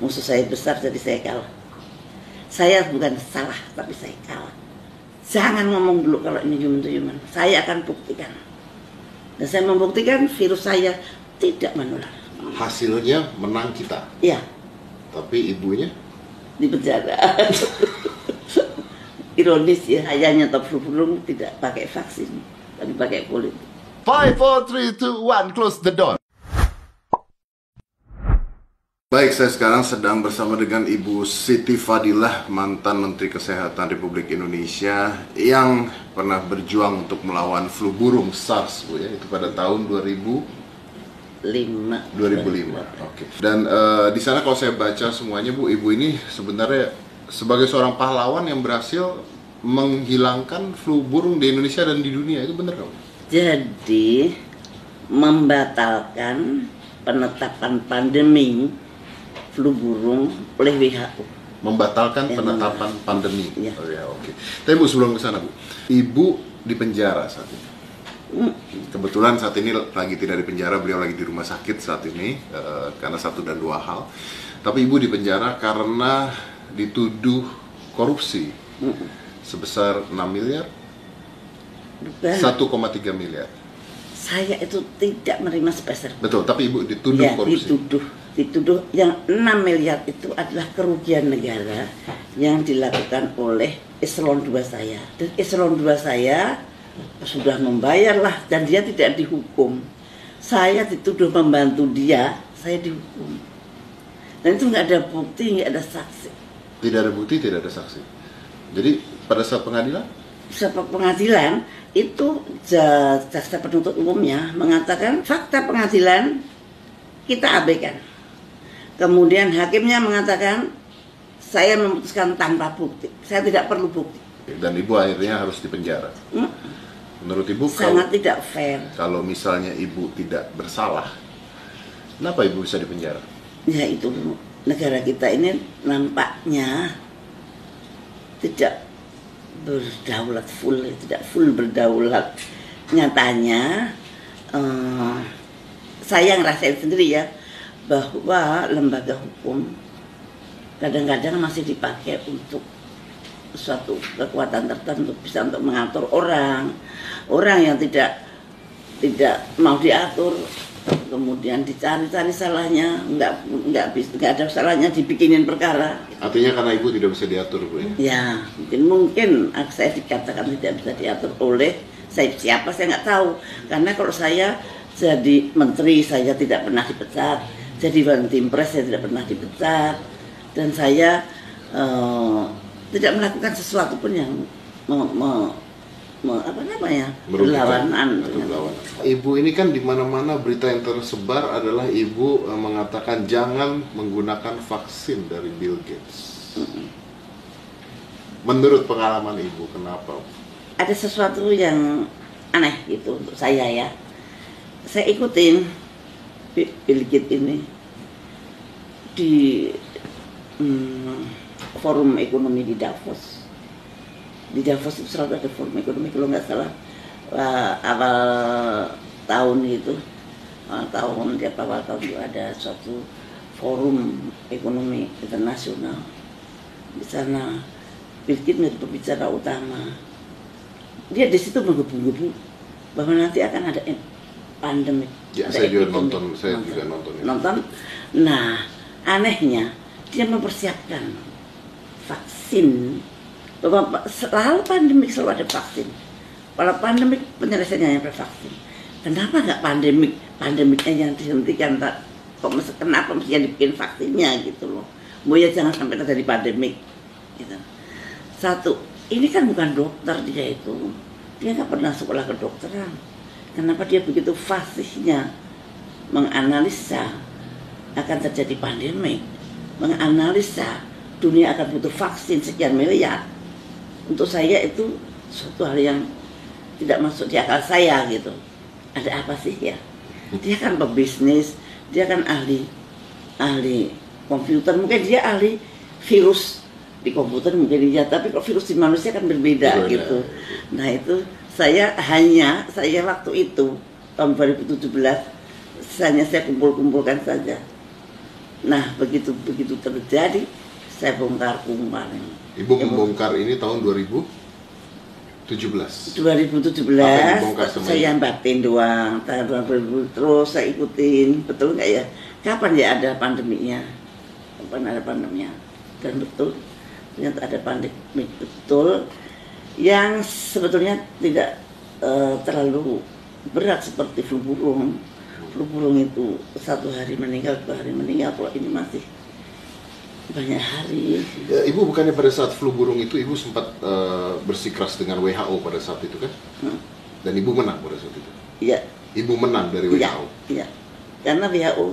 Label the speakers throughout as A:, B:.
A: Musuh saya besar jadi saya kalah. Saya bukan salah tapi saya kalah. Jangan ngomong dulu kalau ini human to human. Saya akan buktikan. Dan saya membuktikan virus saya tidak menular.
B: Hasilnya menang kita.
A: Iya.
B: Tapi ibunya
A: Di penjara. Ironis ya, ayahnya top flu burung tidak pakai vaksin, tapi pakai politik.
B: 5, 4, 3, 2, 1, close the door. Baik, saya sekarang sedang bersama dengan Ibu Siti Fadilah, mantan Menteri Kesehatan Republik Indonesia yang pernah berjuang untuk melawan flu burung SARS, Bu, ya, itu pada tahun 2005. Oke. Dan di sana kalau saya baca semuanya, Bu, Ibu ini sebenarnya sebagai seorang pahlawan yang berhasil menghilangkan flu burung di Indonesia dan di dunia, itu benar nggak?
A: Jadi membatalkan penetapan pandemi flu burung oleh WHO.
B: Membatalkan
A: Ya,
B: penetapan pandemi.
A: Ya.
B: Oh ya, oke. Tapi Bu, sebelum ke sana, Bu, Ibu di penjara saat ini. Kebetulan saat ini lagi tidak di penjara, beliau lagi di rumah sakit saat ini karena satu dan dua hal. Tapi Ibu di penjara karena dituduh korupsi sebesar 6 miliar, 1,3 miliar.
A: Saya itu tidak menerima sepeser.
B: Betul, tapi Ibu dituduh
A: Ya,
B: korupsi.
A: dituduh yang 6 miliar itu adalah kerugian negara yang dilakukan oleh eselon 2 saya. Dan eselon 2 saya sudah membayar lah dan dia tidak dihukum. Saya dituduh membantu dia, saya dihukum. Dan itu nggak ada bukti, nggak ada saksi.
B: Tidak ada bukti, tidak ada saksi. Jadi pada saat pengadilan?
A: Saat pengadilan itu jaksa penuntut umumnya mengatakan fakta pengadilan kita abaikan. Kemudian hakimnya mengatakan saya memutuskan tanpa bukti, saya tidak perlu bukti.
B: Dan Ibu akhirnya harus dipenjara. Menurut Ibu
A: Sangat tidak fair.
B: kalau misalnya Ibu tidak bersalah, kenapa Ibu bisa dipenjara?
A: Ya itu negara kita ini nampaknya tidak berdaulat full, tidak full berdaulat. Nyatanya saya ngerasain sendiri ya, bahwa lembaga hukum kadang-kadang masih dipakai untuk suatu kekuatan tertentu, bisa untuk mengatur orang yang tidak mau diatur, kemudian dicari-cari salahnya, nggak ada salahnya dibikinin perkara.
B: Artinya karena Ibu tidak bisa diatur, Bu, ya?
A: Ya, mungkin saya dikatakan tidak bisa diatur oleh siapa saya nggak tahu, karena kalau saya jadi menteri saya tidak pernah dipecat, jadi Wantimpres saya tidak pernah dipecat, dan saya tidak melakukan sesuatu pun yang berlawanan.
B: Ibu ini kan di mana-mana berita yang tersebar adalah Ibu mengatakan jangan menggunakan vaksin dari Bill Gates. Menurut pengalaman Ibu, kenapa?
A: Ada sesuatu yang aneh gitu untuk saya ya. Saya ikutin Bill Gates ini di forum ekonomi di Davos. Di Davos itu selalu ada forum ekonomi, kalau nggak salah awal tahun itu, awal tahun itu ada suatu forum ekonomi internasional. Di sana Bill Gates menjadi pembicara utama. Dia di situ menggebu-gebu bahwa nanti akan ada pandemi.
B: Ya, saya juga nonton. Nonton.
A: Nah, anehnya dia mempersiapkan vaksin. Bahwa selalu pandemik selalu ada vaksin. Kalau pandemik penyelesaiannya yang vaksin. Kenapa nggak pandemiknya yang dihentikan? Kenapa mesti dibikin vaksinnya gitu loh? Mau ya jangan sampai terjadi pandemik. Gitu. Satu, ini kan bukan dokter dia itu. Dia nggak pernah sekolah kedokteran. Kenapa dia begitu fasihnya menganalisa akan terjadi pandemik, menganalisa dunia akan butuh vaksin sekian miliar. Untuk saya itu suatu hal yang tidak masuk di akal saya gitu. Ada apa sih ya? Dia kan pebisnis, dia kan ahli komputer, mungkin dia ahli virus di komputer mungkin dia, tapi kalau virus di manusia kan berbeda gitu. Nah itu saya waktu itu tahun 2017 hanya saya kumpulkan saja Nah, begitu terjadi, saya bongkar kemarin.
B: Ibu membongkar ini tahun 2017.
A: 2017 saya batin doang, tahun 2000 terus saya ikutin, betul nggak ya? Kapan ya ada pandeminya? Kapan ada pandeminya? Dan betul, ternyata ada pandemi betul, yang sebetulnya tidak terlalu berat seperti flu burung. Flu burung itu 1 hari meninggal, 2 hari meninggal. Kalau ini masih banyak hari.
B: Ibu bukannya pada saat flu burung itu Ibu sempat bersikeras dengan WHO pada saat itu kan? Dan Ibu menang pada saat itu?
A: Iya.
B: Ibu menang dari WHO?
A: Iya. Karena WHO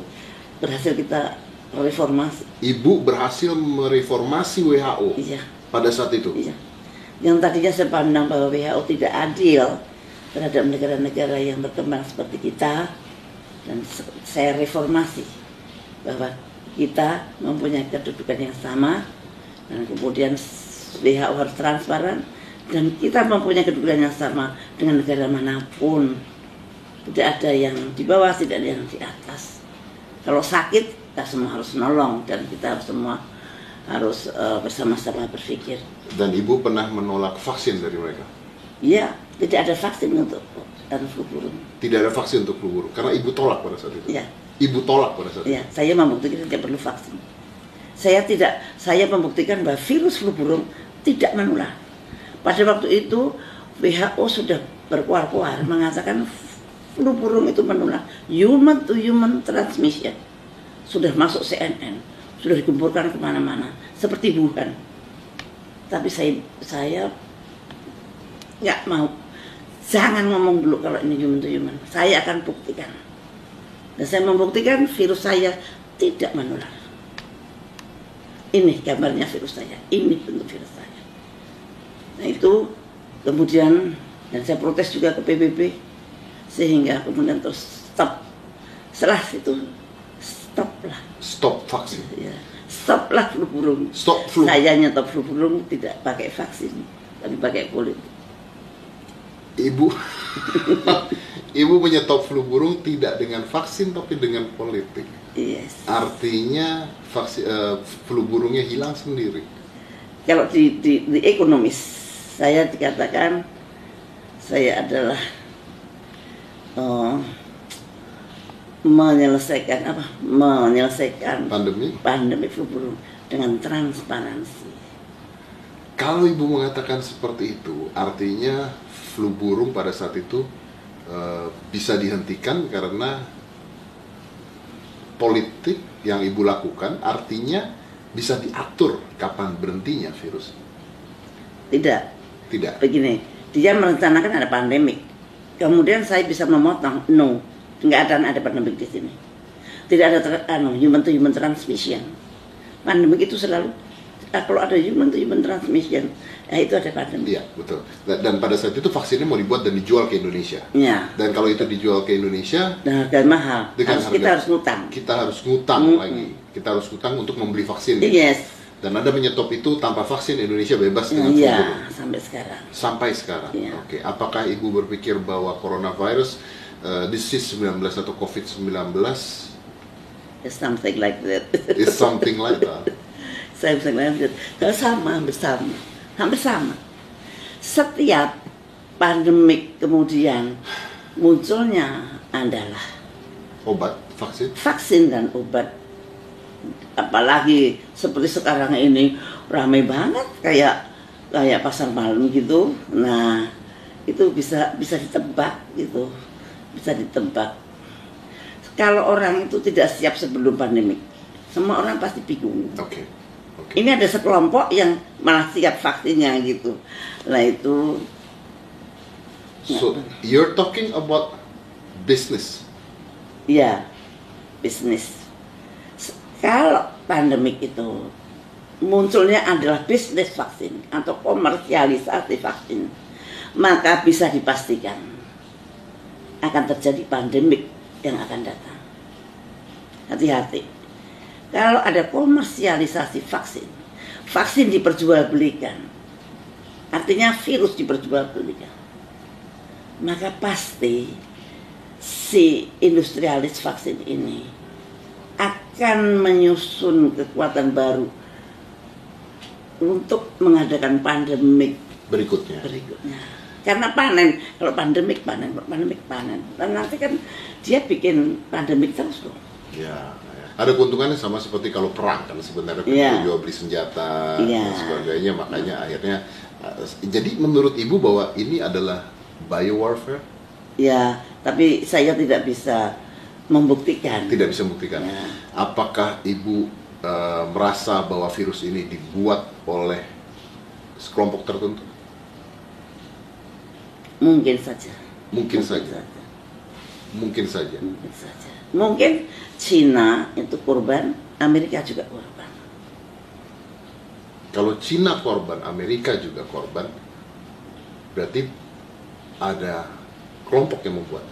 A: berhasil kita reformasi.
B: Ibu berhasil mereformasi WHO?
A: Iya.
B: Pada saat itu?
A: Iya. Yang tadinya saya pandang bahwa WHO tidak adil terhadap negara-negara yang berkembang seperti kita, dan saya reformasi bahwa kita mempunyai kedudukan yang sama, dan kemudian WHO harus transparan, dan kita mempunyai kedudukan yang sama dengan negara manapun. Tidak ada yang di bawah, tidak ada yang di atas. Kalau sakit, kita semua harus nolong, dan kita semua harus bersama-sama berpikir.
B: Dan Ibu pernah menolak vaksin dari mereka?
A: Iya, tidak ada vaksin untuk flu burung.
B: Tidak ada vaksin untuk flu burung, karena Ibu tolak pada saat itu?
A: Iya.
B: Ibu tolak pada saat itu?
A: Iya, saya membuktikan tidak perlu vaksin. Saya membuktikan bahwa virus flu burung tidak menular. Pada waktu itu WHO sudah berkuar-kuar mengatakan flu burung itu menular, human to human transmission. Sudah masuk CNN, sudah digemburkan kemana-mana, seperti Wuhan. Tapi saya nggak mau. Jangan ngomong dulu kalau ini human to human. Saya akan buktikan. Dan saya membuktikan virus saya tidak menular. Ini gambarnya virus saya. Ini bentuk virus saya. Nah itu kemudian, dan saya protes juga ke PBB, sehingga kemudian terus stop. Setelah itu stoplah.
B: Stop vaksin?
A: Ya, stoplah flu burung.
B: Stop flu.
A: Saya nyetop flu burung tidak pakai vaksin, tapi pakai kulit.
B: Ibu menyetop flu burung tidak dengan vaksin tapi dengan politik.
A: Yes.
B: Artinya flu burungnya hilang sendiri.
A: Kalau di ekonomis, saya dikatakan saya adalah menyelesaikan pandemi flu burung dengan transparansi.
B: Kalau Ibu mengatakan seperti itu, artinya flu burung pada saat itu bisa dihentikan karena politik yang Ibu lakukan, artinya bisa diatur kapan berhentinya virus.
A: Tidak. Begini, dia merencanakan ada pandemik, kemudian saya bisa memotong. No, nggak ada pandemik di sini. Tidak ada human to human transmission. Pandemik itu selalu kalau ada human to human transmission, itu ada pandemi.
B: Iya, betul. Dan pada saat itu vaksinnya mau dibuat dan dijual ke Indonesia.
A: Ya.
B: Dan kalau itu dijual ke Indonesia
A: dengan harga mahal, kita harus ngutang.
B: Kita harus ngutang lagi. Kita harus ngutang untuk membeli vaksin.
A: Yes.
B: Dan Anda menyetop itu tanpa vaksin Indonesia bebas dengan flu burung.
A: Iya, sampai sekarang.
B: Sampai sekarang.
A: Ya.
B: Oke. Apakah Ibu berpikir bahwa coronavirus, disease 19 atau COVID-19
A: It's something like that.
B: is something like that?
A: Hampir sama. Setiap pandemik kemudian munculnya adalah
B: Obat,
A: vaksin dan obat. Apalagi seperti sekarang ini ramai banget kayak pasar malam gitu. Nah, itu bisa ditebak gitu. Bisa ditebak. Kalau orang itu tidak siap sebelum pandemik, semua orang pasti bingung.
B: Oke.
A: Ini ada sekelompok yang malah siap vaksinnya gitu. Nah itu.
B: So you're talking about business.
A: Ya, bisnis. Kalau pandemik itu munculnya adalah bisnis vaksin atau komersialisasi vaksin, maka bisa dipastikan akan terjadi pandemik yang akan datang. Hati-hati. Kalau ada komersialisasi vaksin diperjualbelikan, artinya virus diperjualbelikan, maka pasti si industrialis vaksin ini akan menyusun kekuatan baru untuk mengadakan pandemik
B: berikutnya.
A: Karena panen, kalau pandemik panen. Dan nanti kan dia bikin pandemik terus loh.
B: Ya, ada keuntungannya sama seperti kalau perang kan sebenarnya jual beli senjata dan sebagainya, makanya akhirnya jadi menurut Ibu bahwa ini adalah biowarfare?
A: Ya, tapi saya tidak bisa membuktikan.
B: Tidak bisa membuktikan. Ya. Apakah Ibu merasa bahwa virus ini dibuat oleh kelompok tertentu?
A: Mungkin saja.
B: Mungkin saja.
A: Mungkin Cina itu korban, Amerika juga korban.
B: Kalau Cina korban, Amerika juga korban, berarti ada kelompok yang membuat.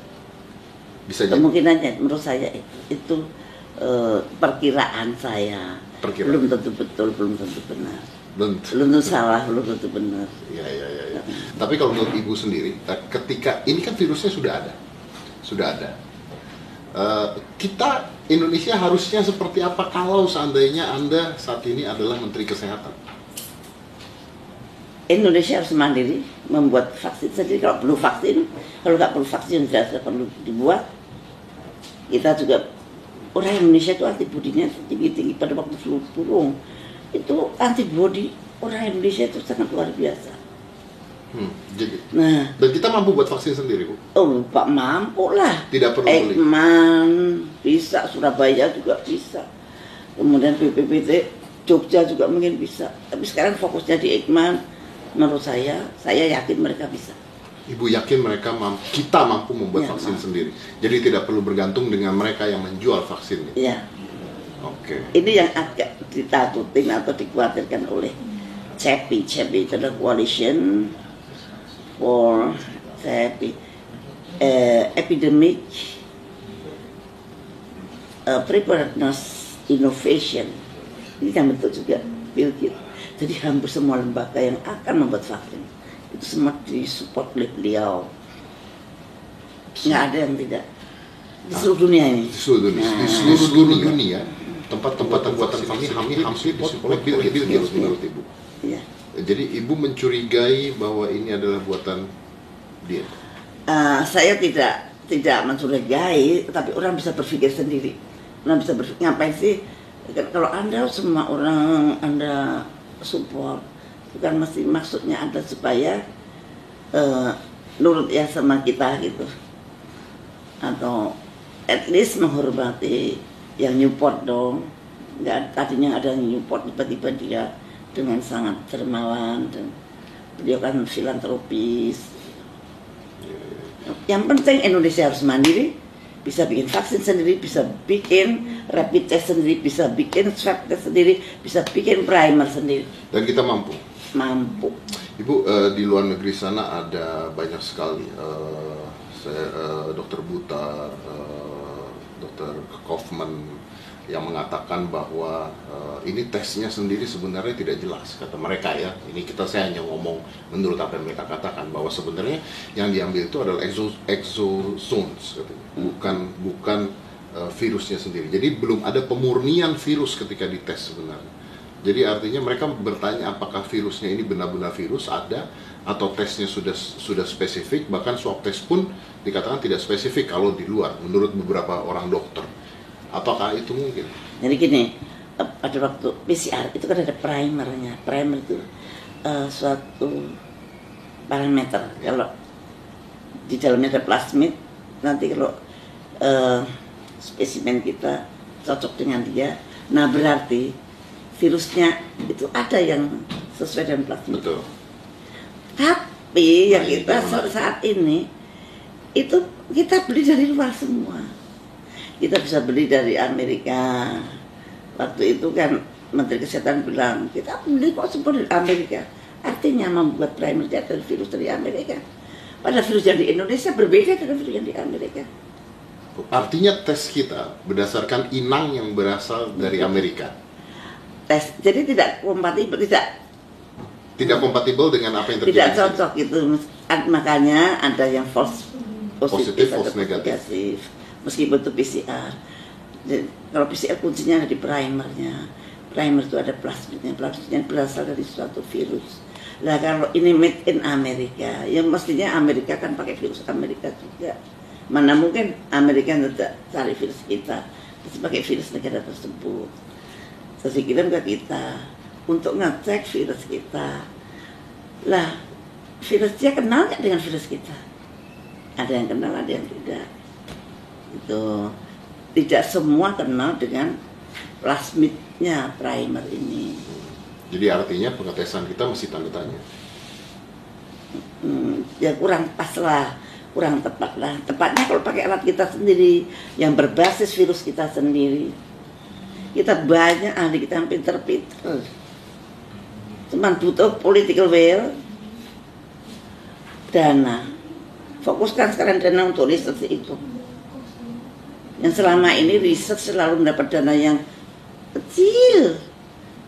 B: Bisa jadi.
A: Kemungkinannya menurut saya itu perkiraan saya. Belum tentu betul, belum tentu benar. Belum tentu salah, belum tentu benar.
B: Ya. Tapi kalau menurut Ibu sendiri, ketika ini kan virusnya sudah ada. Kita Indonesia harusnya seperti apa kalau seandainya Anda saat ini adalah Menteri Kesehatan?
A: Indonesia harus mandiri membuat vaksin sendiri. Kalau perlu vaksin, kalau nggak perlu vaksin tidak perlu dibuat. Kita juga, orang Indonesia itu antibodinya tinggi pada waktu flu burung. Itu antibodi orang Indonesia itu sangat luar biasa.
B: Jadi, dan kita mampu buat vaksin sendiri, Bu?
A: Oh, Pak, mampu lah.
B: Tidak perlu beli.
A: Ekman bisa, Surabaya juga bisa. Kemudian BPPT Jogja juga mungkin bisa. Tapi sekarang fokusnya di Ekman. Menurut saya yakin mereka bisa.
B: Ibu yakin kita mampu membuat vaksin sendiri. Jadi tidak perlu bergantung dengan mereka yang menjual vaksinnya. Iya. Oke. Ini
A: yang agak ditakutin atau dikhawatirkan oleh CEPI. CEPI itu adalah Coalition for Epidemic Preparedness Innovation. Ini kan bentuk juga Bill Gates. Jadi hampir semua lembaga yang akan membuat vaksin itu semua disupport oleh beliau. Nggak ada yang tidak. Di seluruh dunia ini.
B: Di seluruh dunia. Tempat-tempat pembuatan vaksin hampir disupport oleh Bill Gates menurut Ibu.
A: Iya.
B: Jadi Ibu mencurigai bahwa ini adalah buatan dia?
A: Saya tidak mencurigai, tapi orang bisa berpikir sendiri. Orang bisa berpikir, ngapain sih? Kalau Anda semua orang Anda support, bukan mesti maksudnya Anda supaya nurut ya sama kita gitu, atau at least menghormati yang Newport dong. Nggak, tadinya ada yang Newport, tiba-tiba dia dengan sangat dermawan dan beliau kan filantropis. Yang penting Indonesia harus mandiri, bisa bikin vaksin sendiri, bisa bikin rapid test sendiri, bisa bikin swab test sendiri, bisa bikin primer sendiri.
B: Dan kita mampu?
A: Mampu.
B: Ibu, di luar negeri sana ada banyak sekali, Dokter Buta, Dokter Kaufman, yang mengatakan bahwa ini tesnya sendiri sebenarnya tidak jelas, kata mereka ya. Ini saya hanya ngomong menurut apa yang mereka katakan, bahwa sebenarnya yang diambil itu adalah exosomes, bukan virusnya sendiri. Jadi belum ada pemurnian virus ketika dites sebenarnya. Jadi artinya mereka bertanya apakah virusnya ini benar-benar virus ada, atau tesnya sudah spesifik. Bahkan swab test pun dikatakan tidak spesifik kalau di luar, menurut beberapa orang dokter. Apakah itu mungkin?
A: Jadi gini, pada waktu PCR itu kan ada primernya. Primer itu suatu parameter. Kalau di dalamnya ada plasmid, nanti kalau spesimen kita cocok dengan dia, nah berarti virusnya itu ada yang sesuai dengan plasmid.
B: Betul.
A: Tapi yang kita saat ini itu kita beli dari luar semua. Kita bisa beli dari Amerika. Waktu itu kan Menteri Kesehatan bilang, kita beli kok semua dari Amerika. Artinya membuat primer dari virus dari Amerika. Padahal virus yang di Indonesia berbeda dengan virus yang di Amerika.
B: Artinya tes kita berdasarkan inang yang berasal dari Amerika.
A: Jadi tidak kompatibel,
B: tidak kompatibel dengan apa yang terjadi.
A: Tidak cocok gitu. Makanya ada yang false positif,
B: false negatif.
A: meskipun itu PCR. Jadi, kalau PCR kuncinya ada di primernya. Primer itu ada plasmidnya. Plasmidnya berasal dari suatu virus. Nah kalau ini made in Amerika, ya mestinya Amerika kan pakai virus Amerika juga. Mana mungkin Amerika tidak cari virus kita, terus pakai virus negara tersebut. Terus dikirim ke kita untuk ngecek virus kita. Lah, virusnya kenal nggak dengan virus kita? Ada yang kenal, ada yang tidak. Itu tidak semua kenal dengan plasmidnya primer ini.
B: Jadi artinya pengetesan kita masih tanda tanya.
A: Ya kurang pas lah, kurang tepat lah. Tepatnya kalau pakai alat kita sendiri yang berbasis virus kita sendiri. Kita banyak ahli, kita yang pinter-pinter. Cuman butuh political will, dana. Fokuskan sekarang dana untuk riset itu. Yang selama ini riset selalu mendapat dana yang kecil,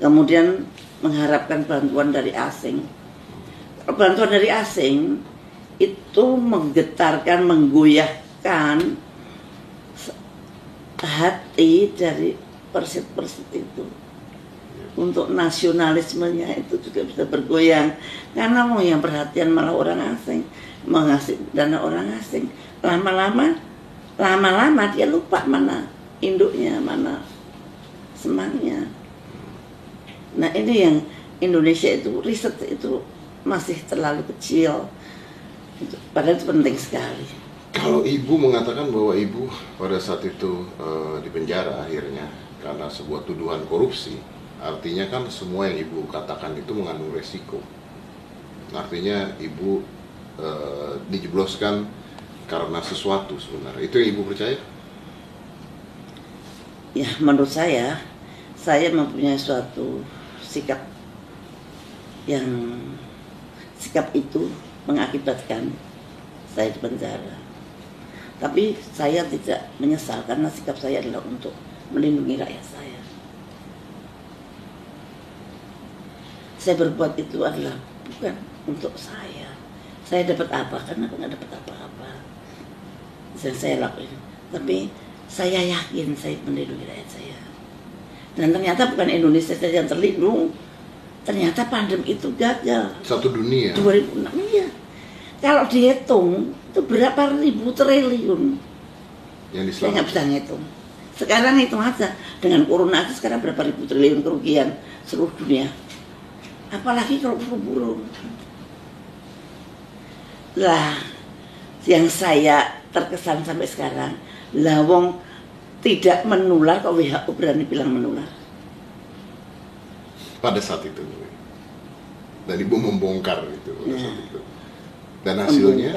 A: kemudian mengharapkan bantuan dari asing. Bantuan dari asing itu menggetarkan, menggoyahkan hati dari persit-persit itu. Untuk nasionalismenya itu juga bisa bergoyang, karena mau yang perhatian malah orang asing, mengasih dana orang asing. Lama-lama dia lupa mana induknya, mana semangnya. Nah ini yang Indonesia itu riset itu masih terlalu kecil, padahal itu penting sekali.
B: Kalau ibu mengatakan bahwa ibu pada saat itu di penjara akhirnya karena sebuah tuduhan korupsi, artinya kan semua yang ibu katakan itu mengandung resiko. Artinya ibu dijebloskan karena sesuatu sebenarnya. Itu yang ibu percaya?
A: Ya menurut saya mempunyai suatu sikap yang itu mengakibatkan saya di penjara. Tapi saya tidak menyesal karena sikap saya adalah untuk melindungi rakyat saya. Saya berbuat itu adalah bukan untuk saya. Saya dapat apa? Karena aku nggak dapat apa-apa. Saya lakuin. Tapi saya yakin saya melindungi rakyat saya. Dan ternyata bukan Indonesia saja yang terlindung. Ternyata pandemi itu gagal.
B: Satu dunia.
A: 2006 iya. Kalau dihitung itu berapa ribu triliun.
B: Yang
A: Saya nggak bisa ngitung. Sekarang hitung aja dengan corona itu sekarang berapa ribu triliun kerugian seluruh dunia. Apalagi kalau flu burung. Lah, yang saya terkesan sampai sekarang, lawong tidak menular, kok WHO berani bilang menular.
B: Pada saat itu, dan ibu membongkar itu pada saat itu. Dan hasilnya,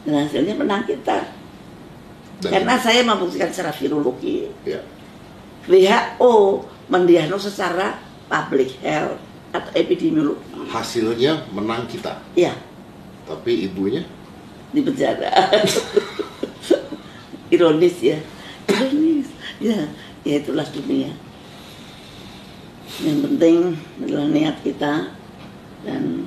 A: dan hasilnya menang kita. Dan karena saya membuktikan secara virologi,
B: ya.
A: WHO mendiagnosis secara public health atau epidemiologi.
B: Hasilnya menang kita.
A: Ya.
B: Tapi ibunya
A: di penjara. Ironis ya. Ironis. Ya itulah dunia. Yang penting adalah niat kita, dan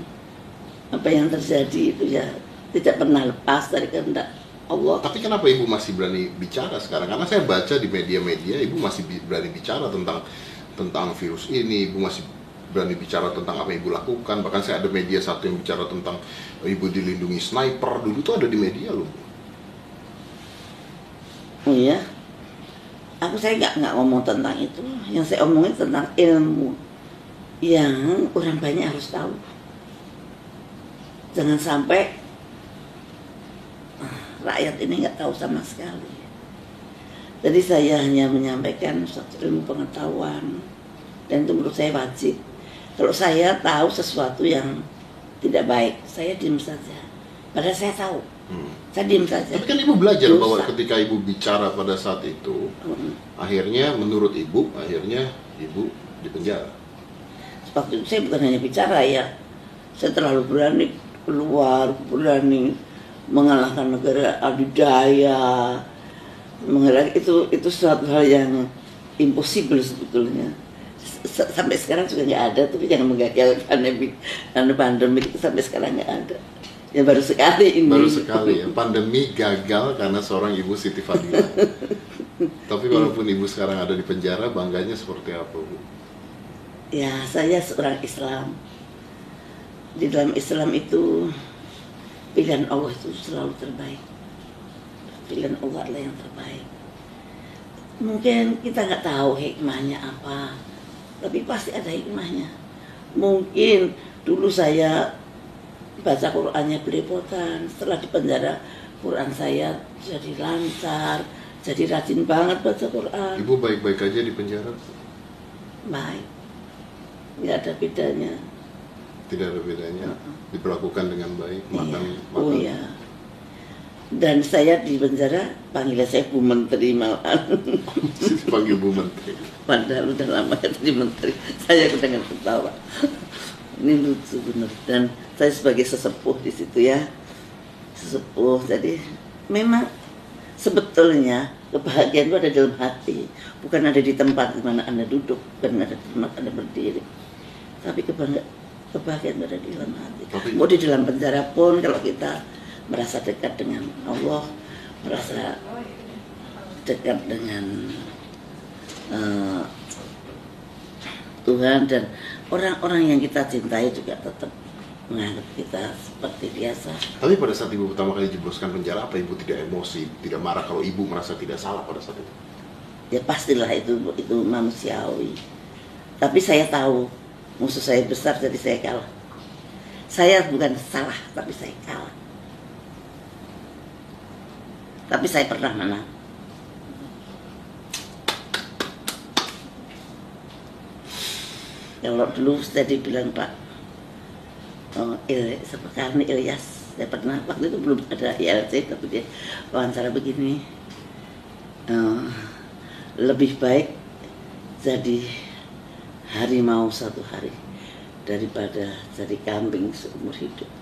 A: apa yang terjadi itu ya tidak pernah lepas dari kehendak Allah.
B: Tapi kenapa ibu masih berani bicara sekarang? Karena saya baca di media-media ibu masih berani bicara tentang virus ini, ibu masih berani bicara tentang apa yang ibu lakukan. Bahkan saya ada media satu yang bicara tentang ibu dilindungi sniper, dulu tuh ada di media loh.
A: Oh iya, saya nggak ngomong tentang itu. Yang saya omongin tentang ilmu yang orang banyak harus tahu. Jangan sampai rakyat ini nggak tahu sama sekali. Jadi saya hanya menyampaikan suatu ilmu pengetahuan, dan itu menurut saya wajib. Kalau saya tahu sesuatu yang tidak baik, saya diam saja. Padahal saya tahu, saya diam saja.
B: Tapi kan ibu belajar bahwa ketika ibu bicara pada saat itu, akhirnya menurut ibu, ibu dipenjara.
A: Waktu itu saya bukan hanya bicara ya, saya terlalu berani keluar, berani mengalahkan negara adidaya, itu suatu hal yang impossible sebetulnya. Sampai sekarang juga nggak ada, tapi jangan menggagalkan pandemi itu sampai sekarang nggak ada. Ya baru sekali ini.
B: Baru sekali ya, pandemi gagal karena seorang ibu Siti Fadilah. Tapi walaupun ibu sekarang ada di penjara, bangganya seperti apa, Bu?
A: Ya, saya seorang Islam. Di dalam Islam itu pilihan Allah itu selalu terbaik. Pilihan Allah adalah yang terbaik. Mungkin kita nggak tahu hikmahnya apa, tapi pasti ada hikmahnya. Mungkin dulu saya baca Qurannya belepotan, setelah di penjara Quran saya jadi lancar, jadi rajin banget baca Quran.
B: Ibu baik-baik aja di penjara?
A: Baik, nggak ada bedanya.
B: Tidak ada bedanya, diperlakukan dengan baik, makan.
A: Oh iya. Dan saya di penjara panggil saya Bu Menteri malahan.
B: Panggil Bu Menteri.
A: Padahal udah lama jadi menteri. Saya dengan ketawa. Ini lucu bener. Dan saya sebagai sesepuh di situ ya, sesepuh. Jadi memang sebetulnya kebahagiaan itu ada dalam hati, bukan ada di tempat di mana Anda duduk, bukan ada di tempat Anda berdiri. Tapi kebahagiaan itu ada di dalam hati. Mau di dalam penjara pun kalau kita merasa dekat dengan Allah, merasa dekat dengan Tuhan, dan orang-orang yang kita cintai juga tetap menganggap kita seperti biasa.
B: Tapi pada saat ibu pertama kali jebloskan penjara, apa ibu tidak emosi, tidak marah kalau ibu merasa tidak salah pada saat itu?
A: Ya pastilah itu manusiawi. Tapi saya tahu musuh saya besar, jadi saya kalah. Saya bukan salah, tapi saya kalah. Tapi saya pernah menang. Kalau dulu saya dibilang Pak Karni Ilyas, saya pernah, waktu itu belum ada ILC, tapi dia wawancara begini, lebih baik jadi harimau satu hari daripada jadi kambing seumur hidup.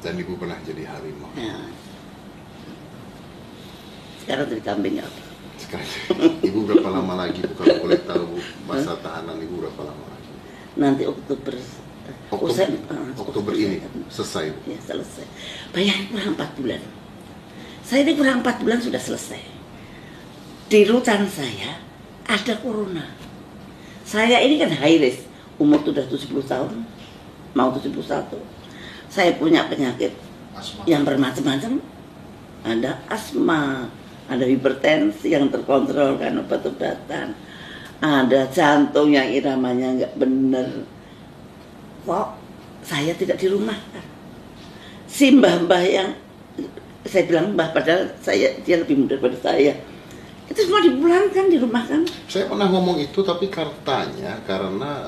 B: Dan ibu pernah jadi harimau.
A: Ya. Sekarang jadi kambing apa?
B: Sekarang ibu berapa lama lagi, Bu, kalau boleh tahu, Bu, masa tahanan ibu berapa lama lagi?
A: Nanti Oktober
B: ini selesai, Bu?
A: Ya, selesai. Bayangin kurang 4 bulan. Saya ini kurang 4 bulan sudah selesai. Di rutan saya ada corona. Saya ini kan high risk, umur sudah 70 tahun, mau 71. Saya punya penyakit asma yang bermacam-macam. Ada asma, ada hipertensi yang terkontrol karena obat-obatan, ada jantung yang iramanya nggak bener. Kok saya tidak dirumahkan? Si mbah-mbah yang saya bilang mbah, padahal dia lebih muda daripada saya, itu semua dipulangkan, dirumahkan.
B: Saya pernah ngomong itu, tapi katanya karena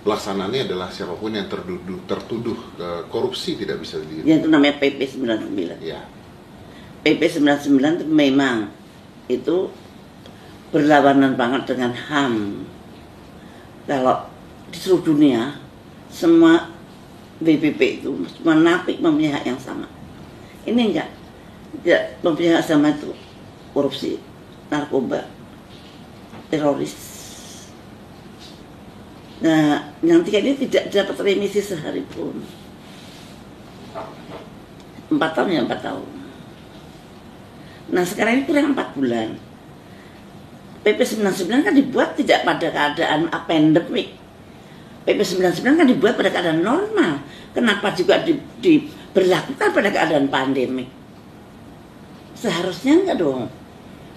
B: pelaksanaannya adalah siapapun yang tertuduh korupsi tidak bisa di.
A: Yang itu namanya PP 99.
B: Ya.
A: PP 99 itu memang itu berlawanan banget dengan HAM. Kalau di seluruh dunia semua BPP itu semua napi mempunyai hak yang sama. Ini enggak mempunyai hak sama, itu korupsi, narkoba, teroris. Nah, yang tiga ini tidak dapat remisi sehari pun. 4 tahun ya 4 tahun. Nah sekarang ini kurang 4 bulan. PP 99 kan dibuat tidak pada keadaan pandemik. PP 99 kan dibuat pada keadaan normal. Kenapa juga diberlakukan pada keadaan pandemik? Seharusnya enggak dong.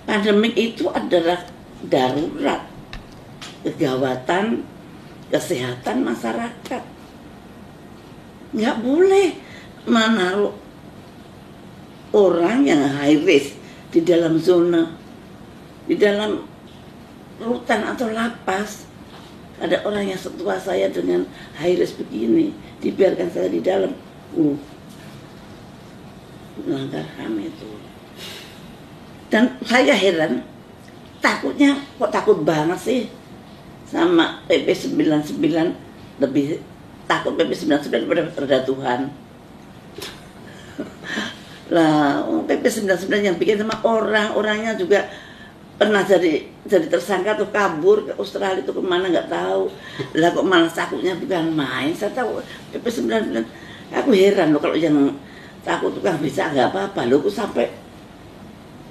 A: Pandemik itu adalah darurat, kegawatan kesehatan masyarakat. Nggak boleh menaruh orang yang high risk di dalam zona, di dalam rutan atau lapas. Ada orang yang setua saya dengan high risk begini, dibiarkan saya di dalam. Melanggar HAM itu. Dan saya heran, takutnya kok takut banget sih sama PP 99, lebih takut PP 99 daripada Tuhan. Lah, PP 99 yang bikin sama orangnya juga pernah jadi tersangka tuh, kabur ke Australia itu kemana nggak tahu. Lah kok malah takutnya bukan main. Saya tahu PP 99, aku heran loh kalau yang takut tukang beca nggak apa-apa loh, aku sampai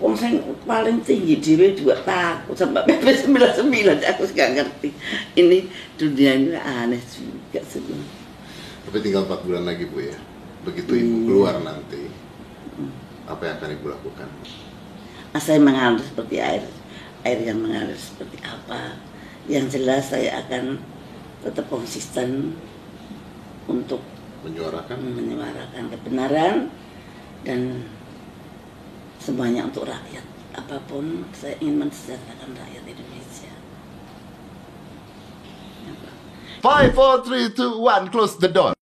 A: Wong sing paling tinggi dhewe juga takut sama PP 99. Aku gak ngerti. Ini dunia ini aneh juga semua.
B: Tapi tinggal 4 bulan lagi Bu ya. Begitu Ibu keluar nanti, apa yang akan Ibu lakukan?
A: Saya mengalir seperti air yang mengalir seperti apa. Yang jelas saya akan tetap konsisten untuk menyuarakan kebenaran dan semuanya untuk rakyat. Apapun saya ingin mensejahterakan rakyat Indonesia.
B: 5, 4, 3, 2, 1, close the door.